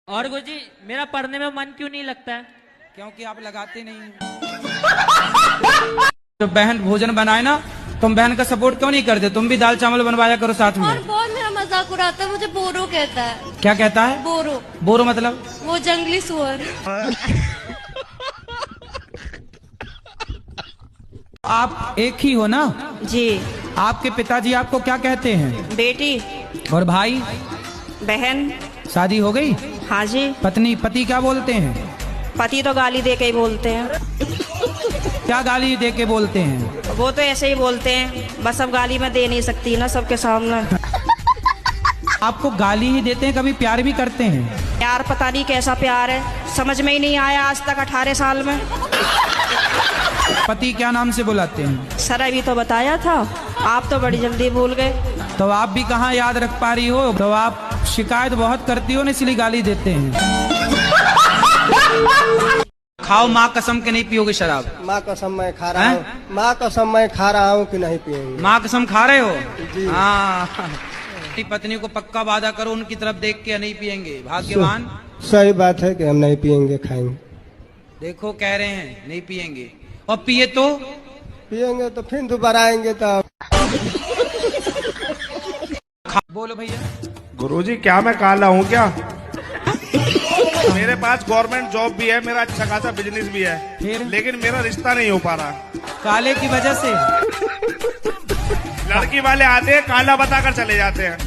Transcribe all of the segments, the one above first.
और गुरुजी मेरा पढ़ने में मन क्यों नहीं लगता है? क्योंकि आप लगाते नहीं। तो बहन भोजन बनाए ना, तुम बहन का सपोर्ट क्यों नहीं करते? तुम भी दाल चावल बनवाया करो साथ में। और बहुत मेरा मजाक उड़ाता है, मुझे बोरो कहता है। क्या कहता है? बोरो। बोरो मतलब? वो जंगली सुअर। आप एक ही हो ना? जी। आपके पिताजी आपको क्या कहते हैं? बेटी। और भाई? बहन। शादी हो गई? हाँ जी। पति क्या बोलते हैं? पति तो गाली दे के ही बोलते हैं। क्या गाली दे के बोलते हैं? वो तो ऐसे ही बोलते हैं, बस अब गाली मैं दे नहीं सकती ना सबके सामने। आपको गाली ही देते हैं, कभी प्यार भी करते हैं? प्यार पता नहीं कैसा प्यार है, समझ में ही नहीं आया आज तक 18 साल में। पति क्या नाम से बुलाते हैं? सर अभी तो बताया था, आप तो बड़ी जल्दी भूल गए। तो आप भी कहाँ याद रख पा रही हो? तो आप शिकायत बहुत करती हो ना, इसलिए गाली देते हैं। खाओ माँ कसम के नहीं पियोगे शराब? माँ कसम मैं खा रहा हूँ। माँ कसम मैं खा रहा हूँ कि नहीं पिएंगे। माँ कसम खा रहे हो? जी। हाँ। अपनी पत्नी को पक्का वादा करो, उनकी तरफ देख के नहीं पिएंगे। भाग्यवान। सही बात है कि हम नहीं पिएंगे, खाएंगे। देखो कह रहे हैं नहीं पिएंगे, और पिए तो पिएंगे तो फिर दोबारा आएंगे तो। बोलो भैया। गुरुजी क्या मैं काला हूँ क्या? मेरे पास गवर्नमेंट जॉब भी है, मेरा अच्छा खासा बिजनेस भी है, फिर? लेकिन मेरा रिश्ता नहीं हो पा रहा। काले की वजह से? लड़की वाले आते हैं, काला बताकर चले जाते हैं।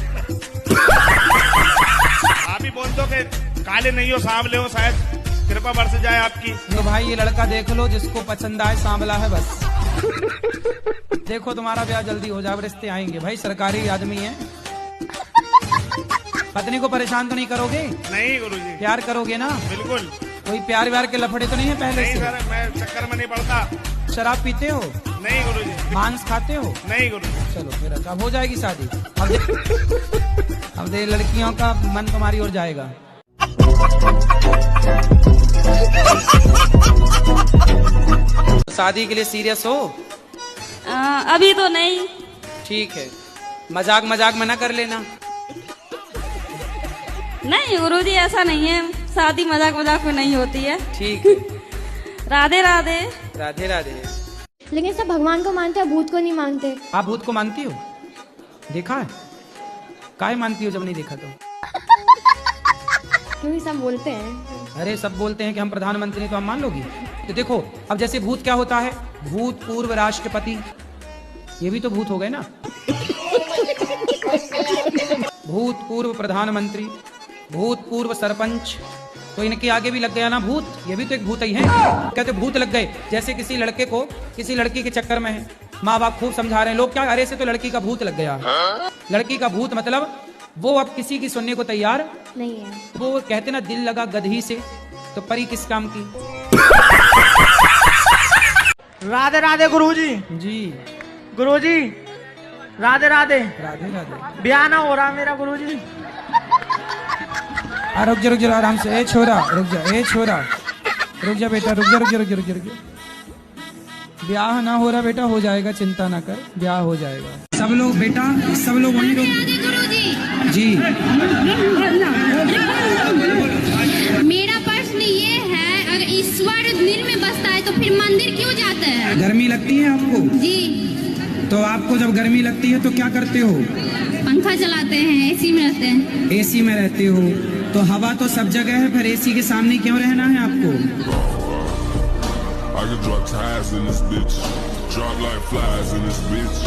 आप ही बोल दो कि काले नहीं हो, सांवले हो, शायद कृपा बरस जाए आपकी। तो भाई ये लड़का देख लो, जिसको पसंद आए, सांवला है बस। देखो तुम्हारा ब्याह जल्दी हो जाए, रिश्ते आएंगे भाई, सरकारी आदमी है। पत्नी को परेशान तो नहीं करोगे? नहीं गुरुजी। प्यार करोगे ना? बिल्कुल। कोई प्यार व्यार के लफड़े तो नहीं है पहले नहीं से? सर, मैं चक्कर में नहीं पड़ता। शराब पीते हो? नहीं गुरुजी। मांस खाते हो? नहीं गुरुजी। चलो फिर अच्छा, अब हो जाएगी शादी। अब दे लड़कियों का मन तुम्हारी ओर जाएगा। शादी के लिए सीरियस हो? अभी तो नहीं। ठीक है, मजाक मजाक में ना कर लेना। नहीं गुरुजी, ऐसा नहीं है, शादी मजाक मजाक में नहीं होती है। ठीक है। राधे राधे। राधे राधे। लेकिन सब भगवान को मानते हैं, भूत को नहीं मानते। आप भूत को मानती हो? देखा है? काहे मानती हो जब नहीं देखा तो? क्योंकि सब बोलते हैं। अरे सब बोलते हैं कि हम प्रधानमंत्री, तो हम मान लोगी? तो देखो अब जैसे भूत क्या होता है? भूतपूर्व राष्ट्रपति, ये भी तो भूत हो गए ना। भूतपूर्व प्रधानमंत्री, भूतपूर्व सरपंच, तो इनके आगे भी लग गया ना भूत, ये भी तो एक भूत ही है। कहते भूत लग गए। जैसे किसी लड़के को किसी लड़की के चक्कर में है, माँ बाप खूब समझा रहे हैं, लोग क्या, अरे से तो लड़की का भूत लग गया। लड़की का भूत मतलब वो अब किसी की सुनने को तैयार नहीं है। वो कहते ना दिल लगा गधी से, तो परी किस काम की? राधे राधे गुरुजी। जी गुरुजी राधे राधे। राधे राधे। ब्याह ना हो रहा मेरा गुरुजी। रुक जा आराम से। ए छोरा रुक जा, ए छोरा रुक जा बेटा, रुक जा। ब्याह ना हो रहा बेटा, हो जाएगा, चिंता ना कर, ब्याह हो जाएगा। सब लोग बेटा, सब लोग वहीं रुक। जी मेरा प्रश्न ये है, अगर ईश्वर दिल में बसता है तो फिर मंदिर क्यों जाते हैं? गर्मी लगती है आपको? जी। तो आपको जब गर्मी लगती है तो क्या करते हो? पंखा चलाते हैं, एसी में रहते हैं। एसी में रहते हो तो हवा तो सब जगह है, फिर एसी के सामने क्यों रहना है आपको? I could drop ties in this bitch, drop like flies in this bitch,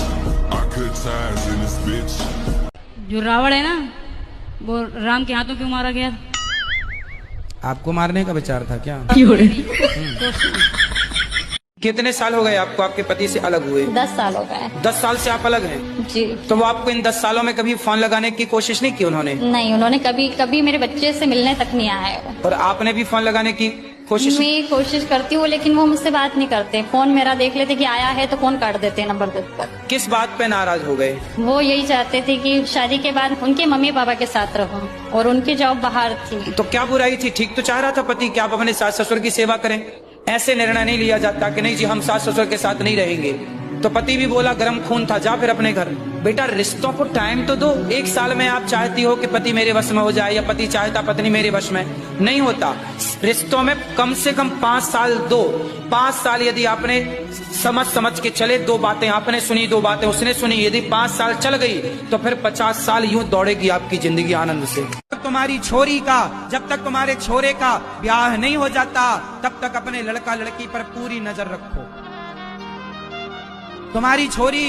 I cut ties in this bitch. जो रावण है ना, वो राम के हाथों क्यों मारा गया? आपको मारने का विचार था क्या? कितने साल हो गए आपको आपके पति से अलग हुए? 10 साल हो गए। 10 साल से आप अलग हैं? जी। तो वो आपको इन 10 सालों में कभी फोन लगाने की कोशिश नहीं की उन्होंने? नहीं, उन्होंने कभी मेरे बच्चे से मिलने तक नहीं आए। और आपने भी फोन लगाने की कोशिश? मैं कोशिश करती हूँ, लेकिन वो मुझसे बात नहीं करते। फोन मेरा देख लेते कि आया है तो फोन काट देते, नंबर देकर। किस बात पे नाराज हो गए? वो यही चाहते थे कि शादी के बाद उनके मम्मी पापा के साथ रहूं, और उनकी जॉब बाहर थी। तो क्या बुराई थी? ठीक तो चाह रहा था पति कि आप अपने सास ससुर की सेवा करें। ऐसे निर्णय नहीं लिया जाता कि नहीं जी हम सास ससुर के साथ नहीं रहेंगे। तो पति भी बोला गर्म खून था, जा फिर अपने घर। बेटा रिश्तों को टाइम तो दो। एक साल में आप चाहती हो कि पति मेरे वश में हो जाए, या पति चाहता पत्नी मेरे वश में, नहीं होता। रिश्तों में कम से कम 5 साल दो। 5 साल यदि आपने समझ के चले, 2 बातें आपने सुनी, 2 बातें उसने सुनी, यदि 5 साल चल गई तो फिर 50 साल यूं दौड़ेगी आपकी जिंदगी आनंद से। तुम्हारी छोरी का, जब तक तुम्हारे छोरे का ब्याह नहीं हो जाता, तब तक अपने लड़का लड़की पर पूरी नजर रखो। तुम्हारी छोरी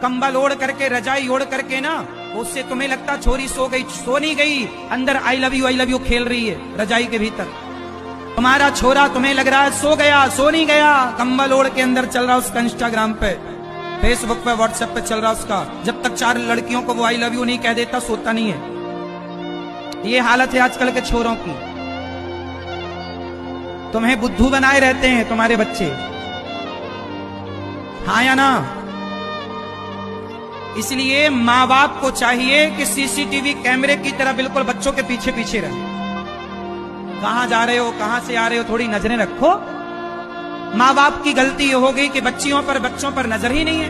कंबल ओढ़ करके, रजाई ओढ़ करके ना, उससे तुम्हें लगता छोरी सो गई, सो नहीं गई, अंदर आई लव यू खेल रही है रजाई के भीतर। तुम्हारा छोरा तुम्हें लग रहा है सो गया, सो नहीं गया, कंबल ओढ़ के अंदर चल रहा उसका इंस्टाग्राम पे, फेसबुक पे, व्हाट्सएप पे चल रहा उसका। जब तक 4 लड़कियों को वो आई लव यू नहीं कह देता, सोता नहीं है। ये हालत है आजकल के छोरों की। तुम्हें बुद्धू बनाए रहते हैं तुम्हारे बच्चे, हाँ या ना? इसलिए माँ बाप को चाहिए कि सीसीटीवी कैमरे की तरह बिल्कुल बच्चों के पीछे पीछे रहे। कहां जा रहे हो, कहां से आ रहे हो, थोड़ी नजरें रखो। माँ बाप की गलती ये हो गई कि बच्चों पर नजर ही नहीं है।